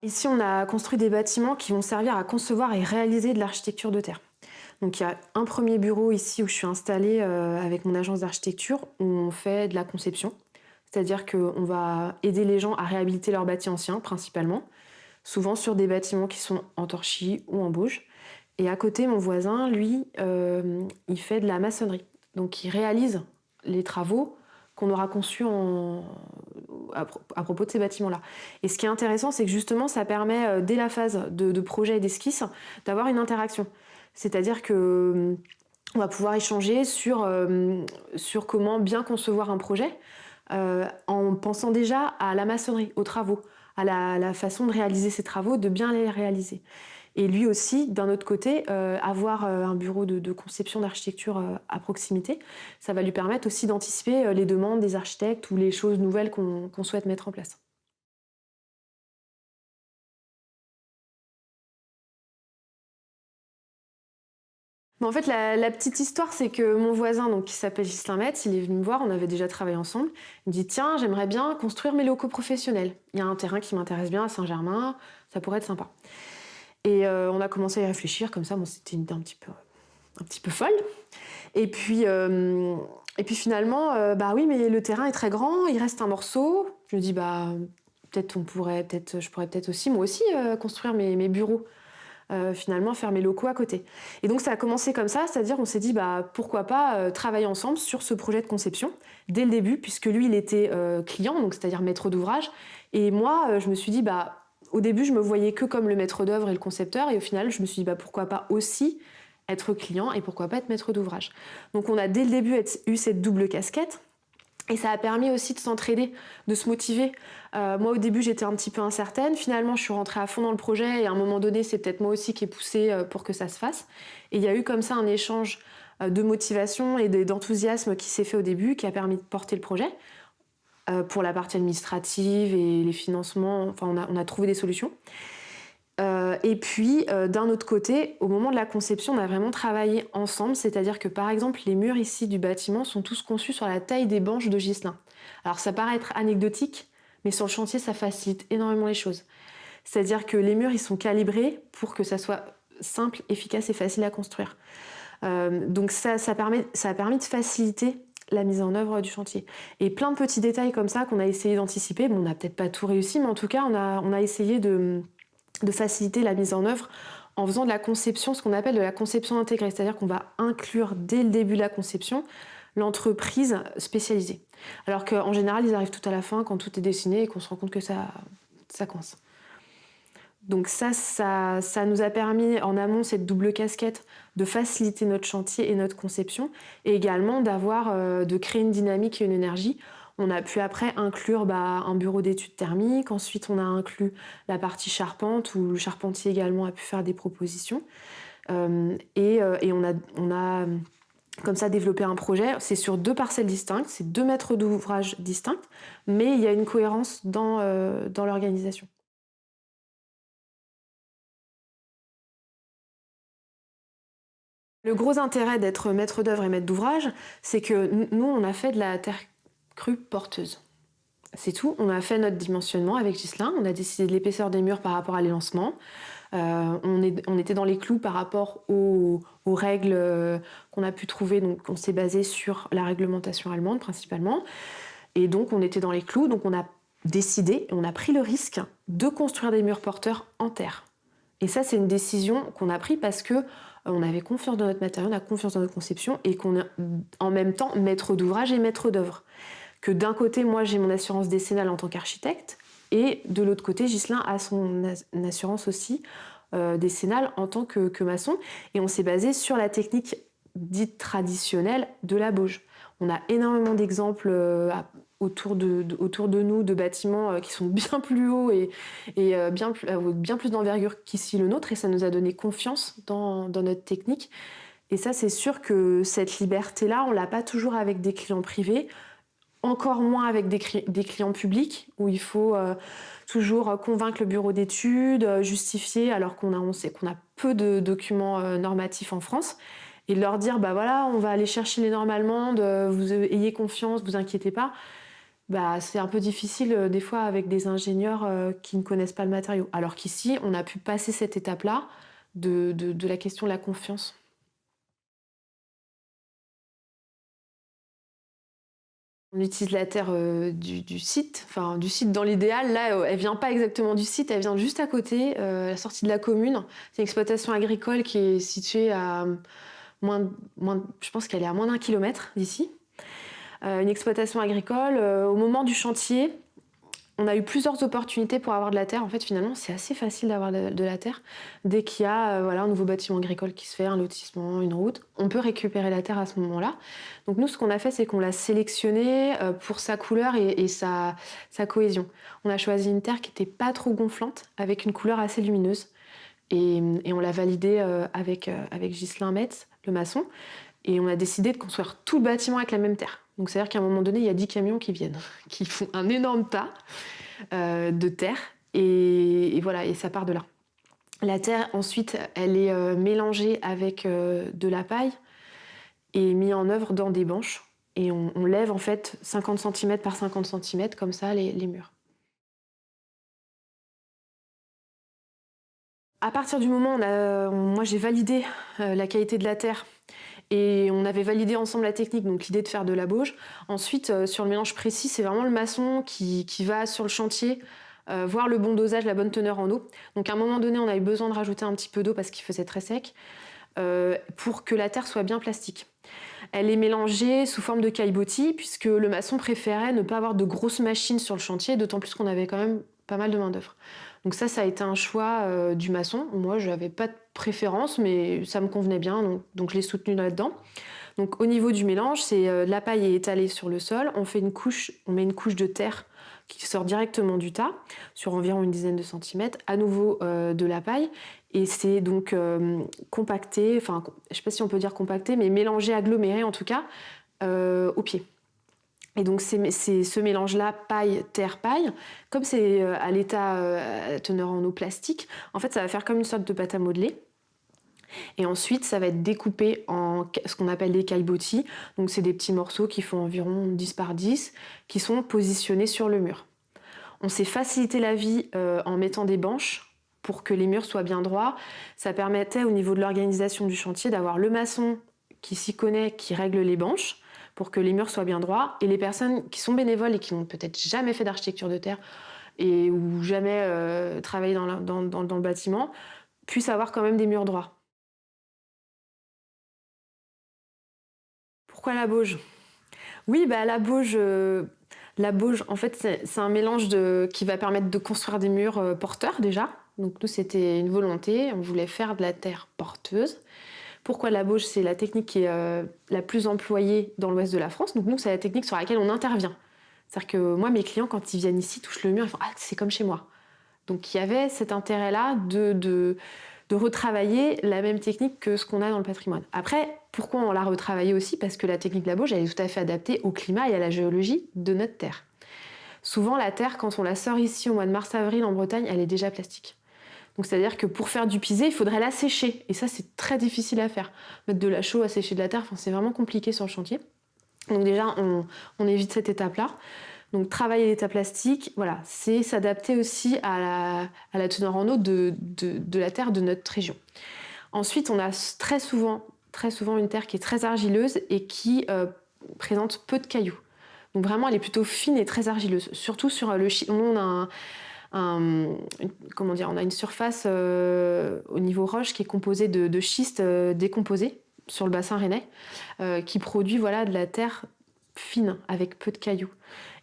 Ici, on a construit des bâtiments qui vont servir à concevoir et réaliser de l'architecture de terre. Donc il y a un premier bureau ici où je suis installée avec mon agence d'architecture où on fait de la conception. C'est-à-dire qu'on va aider les gens à réhabiliter leurs bâtis anciens principalement, souvent sur des bâtiments qui sont en torchis ou en bauge. Et à côté, mon voisin, lui, il fait de la maçonnerie. Donc il réalise les travaux qu'on aura conçus à propos de ces bâtiments-là. Et ce qui est intéressant, c'est que justement, ça permet, dès la phase de projet et d'esquisse, d'avoir une interaction. C'est-à-dire que on va pouvoir échanger sur comment bien concevoir un projet, en pensant déjà à la maçonnerie, aux travaux, à la façon de réaliser ces travaux, de bien les réaliser. Et lui aussi, d'un autre côté, avoir un bureau de conception d'architecture à proximité, ça va lui permettre aussi d'anticiper les demandes des architectes ou les choses nouvelles qu'on souhaite mettre en place. Mais en fait, la petite histoire, c'est que mon voisin, donc, qui s'appelle Ghislain Metz, il est venu me voir, on avait déjà travaillé ensemble. Il me dit: «Tiens, j'aimerais bien construire mes locaux professionnels. Il y a un terrain qui m'intéresse bien à Saint-Germain, ça pourrait être sympa». Et on a commencé à y réfléchir comme ça, bon, c'était une idée un petit peu folle. Et puis finalement, bah oui, mais le terrain est très grand, il reste un morceau. Je me dis: «Bah, je pourrais peut-être aussi, moi aussi, construire mes bureaux». Finalement faire mes locaux à côté. Et donc ça a commencé comme ça, c'est-à-dire on s'est dit bah pourquoi pas travailler ensemble sur ce projet de conception dès le début, puisque lui il était client, donc c'est-à-dire maître d'ouvrage, et moi je me suis dit bah au début je me voyais que comme le maître d'œuvre et le concepteur, et au final je me suis dit bah pourquoi pas aussi être client et pourquoi pas être maître d'ouvrage. Donc on a dès le début eu cette double casquette. Et ça a permis aussi de s'entraider, de se motiver. Moi, au début, j'étais un petit peu incertaine. Finalement, je suis rentrée à fond dans le projet et à un moment donné, c'est peut-être moi aussi qui ai poussé pour que ça se fasse. Et il y a eu comme ça un échange de motivation et d'enthousiasme qui s'est fait au début, qui a permis de porter le projet. Pour la partie administrative et les financements, enfin, on a trouvé des solutions. Et puis, d'un autre côté, au moment de la conception, on a vraiment travaillé ensemble. C'est-à-dire que, par exemple, les murs ici du bâtiment sont tous conçus sur la taille des banches de Ghislain. Alors, ça paraît être anecdotique, mais sur le chantier, ça facilite énormément les choses. C'est-à-dire que les murs, ils sont calibrés pour que ça soit simple, efficace et facile à construire. Donc ça a permis de faciliter la mise en œuvre du chantier. Et plein de petits détails comme ça qu'on a essayé d'anticiper. Bon, on n'a peut-être pas tout réussi, mais en tout cas, on a essayé de faciliter la mise en œuvre en faisant de la conception, ce qu'on appelle de la conception intégrée. C'est-à-dire qu'on va inclure dès le début de la conception l'entreprise spécialisée. Alors qu'en général, ils arrivent tout à la fin quand tout est dessiné et qu'on se rend compte que ça coince. Donc ça nous a permis en amont cette double casquette de faciliter notre chantier et notre conception, et également de créer une dynamique et une énergie. On a pu après inclure un bureau d'études thermiques, ensuite on a inclus la partie charpente où le charpentier également a pu faire des propositions. Et on a comme ça développé un projet. C'est sur 2 parcelles distinctes, c'est 2 maîtres d'ouvrage distincts, mais il y a une cohérence dans l'organisation. Le gros intérêt d'être maître d'œuvre et maître d'ouvrage, c'est que nous, on a fait de la terre crue porteuse. C'est tout. On a fait notre dimensionnement avec Ghislain. On a décidé de l'épaisseur des murs par rapport à l'élancement. On était dans les clous par rapport aux règles qu'on a pu trouver. Donc, on s'est basé sur la réglementation allemande principalement. Et donc, on était dans les clous. Donc, on a décidé, on a pris le risque de construire des murs porteurs en terre. Et ça, c'est une décision qu'on a prise parce que on avait confiance dans notre matériau, on a confiance dans notre conception, et qu'on est en même temps maître d'ouvrage et maître d'œuvre. Que d'un côté, moi, j'ai mon assurance décennale en tant qu'architecte, et de l'autre côté, Ghislain a son assurance aussi décennale en tant que maçon. Et on s'est basé sur la technique dite traditionnelle de la bauge. On a énormément d'exemples autour de nous de bâtiments qui sont bien plus hauts et bien plus d'envergure qu'ici le nôtre, et ça nous a donné confiance dans notre technique. Et ça, c'est sûr que cette liberté-là, on l'a pas toujours avec des clients privés, encore moins avec des clients publics, où il faut toujours convaincre le bureau d'études, justifier, alors on sait qu'on a peu de documents normatifs en France, et leur dire, bah voilà, on va aller chercher les normes allemandes, vous ayez confiance, vous inquiétez pas. Bah, c'est un peu difficile, des fois avec des ingénieurs, qui ne connaissent pas le matériau. Alors qu'ici, on a pu passer cette étape-là de la question de la confiance. On utilise la terre, du site, enfin du site dans l'idéal. Là, elle vient pas exactement du site, elle vient juste à côté, à la sortie de la commune. C'est une exploitation agricole qui est située à, je pense qu'elle est à moins d'1 kilomètre d'ici. Une exploitation agricole, au moment du chantier, on a eu plusieurs opportunités pour avoir de la terre. En fait, finalement, c'est assez facile d'avoir de la terre. Dès qu'il y a voilà, un nouveau bâtiment agricole qui se fait, un lotissement, une route, on peut récupérer la terre à ce moment-là. Donc nous, ce qu'on a fait, c'est qu'on l'a sélectionnée pour sa couleur et sa cohésion. On a choisi une terre qui n'était pas trop gonflante, avec une couleur assez lumineuse. Et on l'a validée avec Ghislain Metz, le maçon. Et on a décidé de construire tout le bâtiment avec la même terre. Donc c'est-à-dire qu'à un moment donné, il y a 10 camions qui viennent, qui font un énorme tas de terre. Et voilà, et ça part de là. La terre, ensuite, elle est mélangée avec de la paille et mise en œuvre dans des banches. Et on lève en fait 50 cm par 50 cm, comme ça, les murs. À partir du moment où moi j'ai validé la qualité de la terre et on avait validé ensemble la technique, donc l'idée de faire de la bauge. Ensuite, sur le mélange précis, c'est vraiment le maçon qui va sur le chantier voir le bon dosage, la bonne teneur en eau. Donc à un moment donné, on a eu besoin de rajouter un petit peu d'eau parce qu'il faisait très sec pour que la terre soit bien plastique. Elle est mélangée sous forme de caillebotis puisque le maçon préférait ne pas avoir de grosses machines sur le chantier, d'autant plus qu'on avait quand même pas mal de main-d'œuvre. Donc ça a été un choix du maçon. Moi, je n'avais pas de préférence, mais ça me convenait bien, donc je l'ai soutenu là-dedans. Donc au niveau du mélange, c'est la paille est étalée sur le sol. On met une couche de terre qui sort directement du tas, sur environ une dizaine de centimètres, à nouveau de la paille. Et c'est donc compacté, enfin, je ne sais pas si on peut dire compacté, mais mélangé, aggloméré en tout cas, au pied. Et donc c'est ce mélange-là, paille, terre, paille, comme c'est à l'état teneur en eau plastique, en fait ça va faire comme une sorte de pâte à modeler. Et ensuite ça va être découpé en ce qu'on appelle des caillebotis, donc c'est des petits morceaux qui font environ 10 par 10, qui sont positionnés sur le mur. On s'est facilité la vie en mettant des banches pour que les murs soient bien droits. Ça permettait au niveau de l'organisation du chantier d'avoir le maçon qui s'y connaît, qui règle les banches, pour que les murs soient bien droits, et les personnes qui sont bénévoles et qui n'ont peut-être jamais fait d'architecture de terre ou jamais travaillé dans le bâtiment puissent avoir quand même des murs droits. Pourquoi la bauge? Oui, bah la bauge, en fait, c'est un mélange qui va permettre de construire des murs porteurs déjà. Donc nous, c'était une volonté, on voulait faire de la terre porteuse. Pourquoi la bauge? C'est la technique qui est la plus employée dans l'ouest de la France. Donc nous, c'est la technique sur laquelle on intervient. C'est-à-dire que moi, mes clients, quand ils viennent ici, touchent le mur, ils font « Ah, c'est comme chez moi ». Donc il y avait cet intérêt-là de retravailler la même technique que ce qu'on a dans le patrimoine. Après, pourquoi on l'a retravaillé aussi? Parce que la technique de la bauge, elle est tout à fait adaptée au climat et à la géologie de notre terre. Souvent, la terre, quand on la sort ici au mois de mars-avril en Bretagne, elle est déjà plastique. Donc c'est-à-dire que pour faire du pisé, il faudrait la sécher. Et ça, c'est très difficile à faire. Mettre de la chaux à sécher de la terre, c'est vraiment compliqué sur le chantier. Donc déjà, on évite cette étape-là. Donc travailler l'état plastique, voilà, c'est s'adapter aussi à la teneur en eau de la terre de notre région. Ensuite, on a très souvent une terre qui est très argileuse et qui présente peu de cailloux. Donc vraiment, elle est plutôt fine et très argileuse. Surtout sur le schiste. On a une surface au niveau roche qui est composée de schiste décomposé sur le bassin rennais, qui produit voilà, de la terre fine avec peu de cailloux.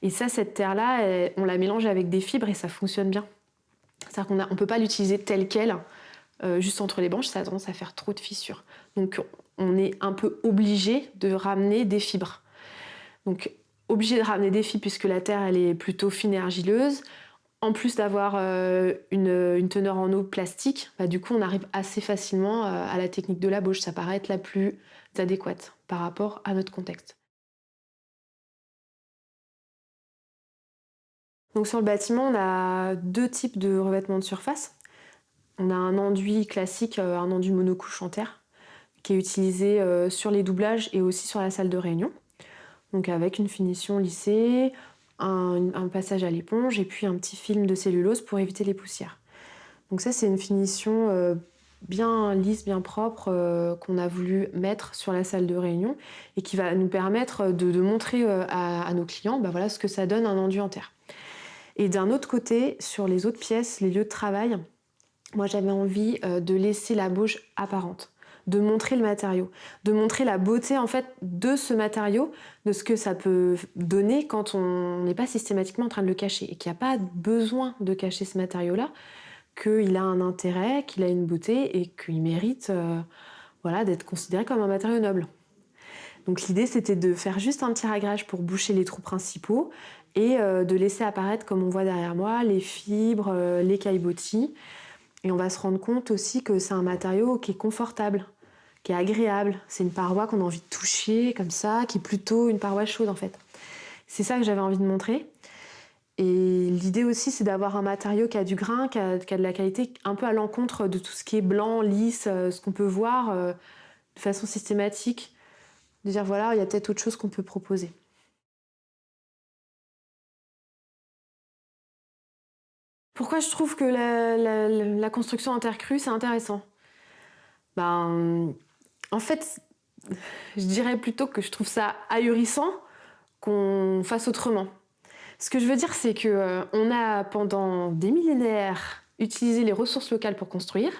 Et ça, cette terre-là, on la mélange avec des fibres et ça fonctionne bien. C'est-à-dire qu'on ne peut pas l'utiliser telle qu'elle, juste entre les branches, ça a tendance à faire trop de fissures. Donc on est un peu obligé de ramener des fibres. Donc obligé de ramener des fibres puisque la terre, elle est plutôt fine et argileuse. En plus d'avoir une teneur en eau plastique, bah, du coup on arrive assez facilement à la technique de la bauge. Ça paraît être la plus adéquate par rapport à notre contexte. Donc sur le bâtiment, on a deux types de revêtements de surface. On a un enduit classique, un enduit monocouche en terre, qui est utilisé sur les doublages et aussi sur la salle de réunion. Donc avec une finition lissée, un passage à l'éponge et puis un petit film de cellulose pour éviter les poussières. Donc ça, c'est une finition bien lisse, bien propre qu'on a voulu mettre sur la salle de réunion et qui va nous permettre de montrer à nos clients voilà, ce que ça donne un enduit en terre. Et d'un autre côté, sur les autres pièces, les lieux de travail, moi j'avais envie de laisser la bauge apparente, de montrer le matériau, de montrer la beauté en fait de ce matériau, de ce que ça peut donner quand on n'est pas systématiquement en train de le cacher et qu'il n'y a pas besoin de cacher ce matériau-là, qu'il a un intérêt, qu'il a une beauté et qu'il mérite voilà, d'être considéré comme un matériau noble. Donc l'idée c'était de faire juste un petit réglage pour boucher les trous principaux et de laisser apparaître, comme on voit derrière moi, les fibres, les caillebotis. Et on va se rendre compte aussi que c'est un matériau qui est confortable, qui est agréable. C'est une paroi qu'on a envie de toucher comme ça, qui est plutôt une paroi chaude en fait. C'est ça que j'avais envie de montrer. Et l'idée aussi, c'est d'avoir un matériau qui a du grain, qui a de la qualité, un peu à l'encontre de tout ce qui est blanc, lisse, ce qu'on peut voir de façon systématique. De dire voilà, il y a peut-être autre chose qu'on peut proposer. Pourquoi je trouve que la construction en terre crue, c'est intéressant? En fait, je dirais plutôt que je trouve ça ahurissant qu'on fasse autrement. Ce que je veux dire, c'est que on a pendant des millénaires utilisé les ressources locales pour construire,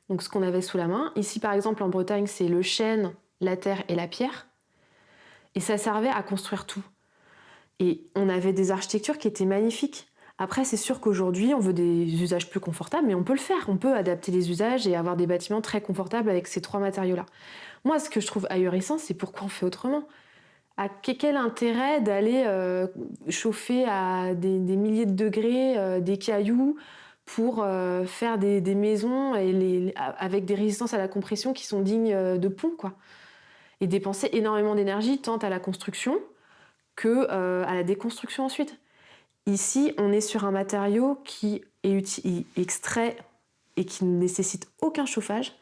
donc ce qu'on avait sous la main. Ici, par exemple, en Bretagne, c'est le chêne, la terre et la pierre. Et ça servait à construire tout. Et on avait des architectures qui étaient magnifiques. Après, c'est sûr qu'aujourd'hui, on veut des usages plus confortables, mais on peut le faire. On peut adapter les usages et avoir des bâtiments très confortables avec ces trois matériaux-là. Moi, ce que je trouve ahurissant, c'est pourquoi on fait autrement. Quel intérêt d'aller chauffer à des milliers de degrés des cailloux pour faire des maisons avec des résistances à la compression qui sont dignes de ponts, quoi. Et dépenser énormément d'énergie tant à la construction que à la déconstruction ensuite. Ici, on est sur un matériau qui est extrait et qui ne nécessite aucun chauffage,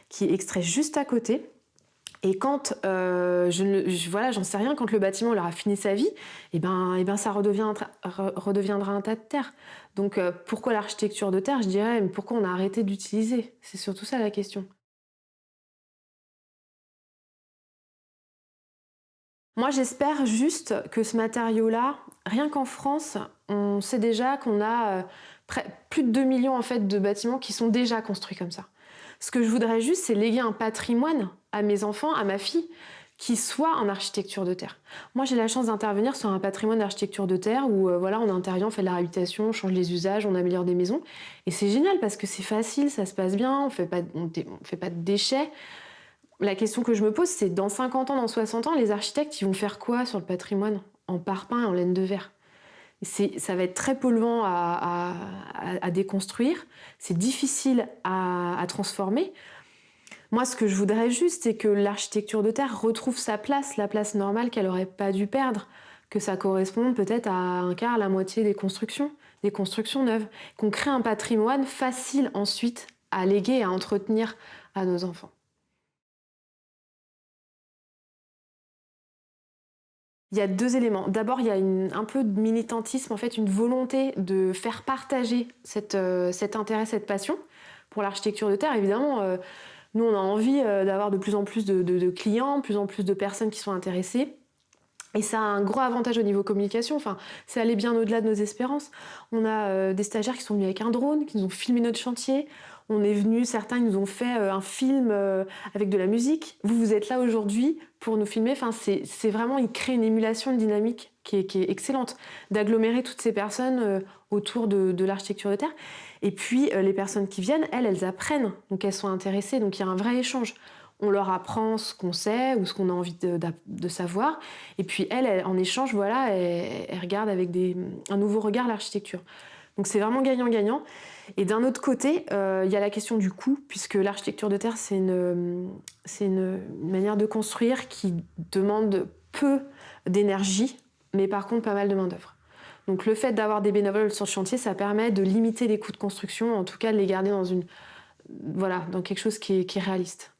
qui est extrait juste à côté. Et quand, voilà, j'en sais rien, quand le bâtiment aura fini sa vie, ça redeviendra un tas de terre. Donc pourquoi l'architecture de terre, je dirais, mais pourquoi on a arrêté d'utiliser? C'est surtout ça la question. Moi, j'espère juste que ce matériau-là, rien qu'en France, on sait déjà qu'on a plus de 2 millions en fait, de bâtiments qui sont déjà construits comme ça. Ce que je voudrais juste, c'est léguer un patrimoine à mes enfants, à ma fille, qui soit en architecture de terre. Moi, j'ai la chance d'intervenir sur un patrimoine d'architecture de terre où voilà, on intervient, on fait de la réhabilitation, on change les usages, on améliore des maisons. Et c'est génial parce que c'est facile, ça se passe bien, on fait pas de déchets. La question que je me pose, c'est dans 50 ans, dans 60 ans, les architectes, ils vont faire quoi sur le patrimoine en parpaing et en laine de verre? Ça va être très polluant à déconstruire, c'est difficile à transformer. Moi, ce que je voudrais juste, c'est que l'architecture de terre retrouve sa place, la place normale qu'elle n'aurait pas dû perdre, que ça corresponde peut-être à un quart, à la moitié des constructions neuves, qu'on crée un patrimoine facile ensuite à léguer et à entretenir à nos enfants. Il y a 2 éléments. D'abord, il y a un peu de militantisme, en fait, une volonté de faire partager cet intérêt, cette passion pour l'architecture de terre. Évidemment, nous, on a envie d'avoir de plus en plus de clients, de plus en plus de personnes qui sont intéressées. Et ça a un gros avantage au niveau communication, enfin, c'est aller bien au-delà de nos espérances. On a des stagiaires qui sont venus avec un drone, qui nous ont filmé notre chantier. On est venus, certains ils nous ont fait un film avec de la musique. Vous êtes là aujourd'hui pour nous filmer. Enfin, c'est vraiment, ils créent une émulation, une dynamique qui est excellente, d'agglomérer toutes ces personnes autour de l'architecture de terre. Et puis, les personnes qui viennent, elles apprennent, donc elles sont intéressées, donc il y a un vrai échange. On leur apprend ce qu'on sait ou ce qu'on a envie de savoir. Et puis elles, en échange, voilà, elles regardent avec un nouveau regard l'architecture. Donc c'est vraiment gagnant-gagnant. Et d'un autre côté, il y a la question du coût, puisque l'architecture de terre, c'est une manière de construire qui demande peu d'énergie, mais par contre pas mal de main-d'œuvre. Donc le fait d'avoir des bénévoles sur le chantier, ça permet de limiter les coûts de construction, en tout cas de les garder dans quelque chose qui est réaliste.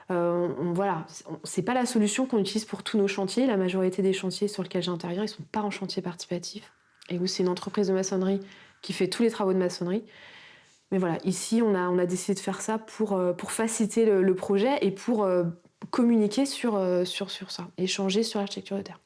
Voilà, c'est pas la solution qu'on utilise pour tous nos chantiers. La majorité des chantiers sur lesquels j'interviens, ils sont pas en chantier participatif et où c'est une entreprise de maçonnerie qui fait tous les travaux de maçonnerie. Mais voilà, ici, on a décidé de faire ça pour faciliter le projet et pour communiquer sur ça, échanger sur l'architecture de terre.